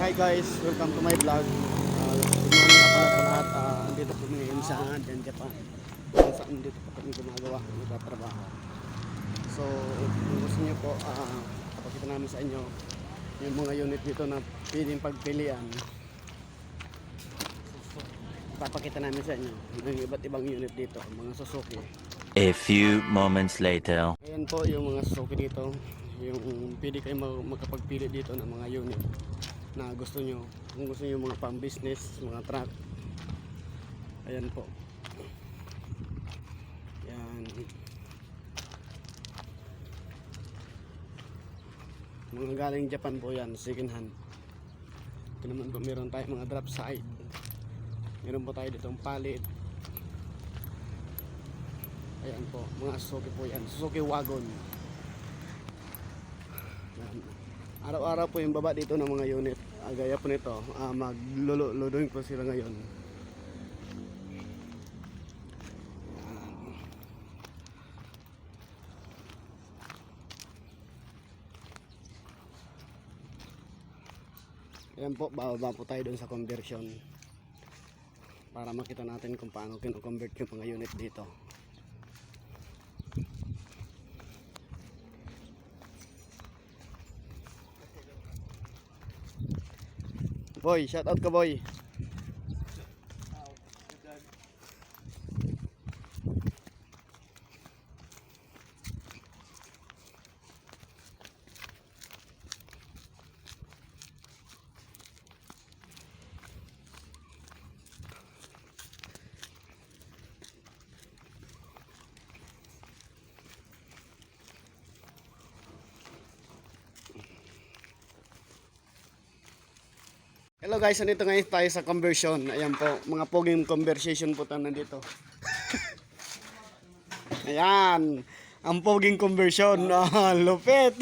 Hi guys, welcome to my vlog. Good morning nga pala sa lahat. Andito po ngayon sa Japan. Kung saan dito po kami gumagawa, nagtatrabaho. So, kung gusto niyo po, papakita namin sa inyo yung mga unit dito na pwedeng pagpilian. Papakita namin sa inyo yung iba't ibang unit dito, mga Suzuki. A few moments later. Ayan po yung mga Suzuki dito. Yung pwede kayo makapagpili dito ng mga unit na gusto nyo. Kung gusto nyo mga pang business, mga truck, ayan po. Ayan. Mga galing Japan po yan, second hand. Ito naman po, meron tayo mga drop side. Meron po tayo ditong palit. Ayan po, mga Suzuki po yan, Suzuki Wagon. Ayan. Araw-araw po yung baba dito ng mga unit. Gaya po nito, maglululodoin po sila ngayon. Ayan po, bababa po tayo dun sa conversion para makita natin kung paano kino-convert yung mga unit dito. Boy, shout out ka boy. Hello guys, nandito ngayon tayo sa conversion. Ayan po, mga poging conversation po tayo nandito. Ayan, ang poging conversion. Lupit.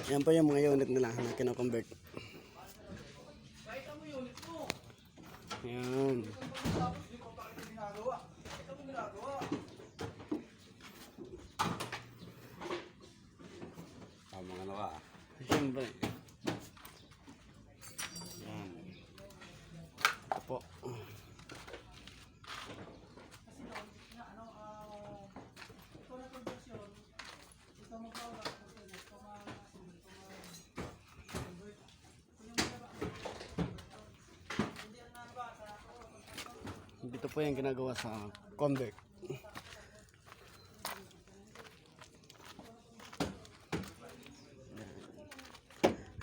Ayan po yung mga unit nila na kino-convert. Ayan. Mga ano ka? Siyempre. Ayan. Ito po. Dito po yung ginagawa sa convert.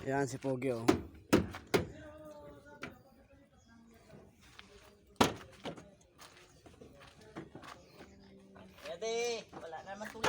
Ayan si Pogi oh. Pwede, wala naman tulad.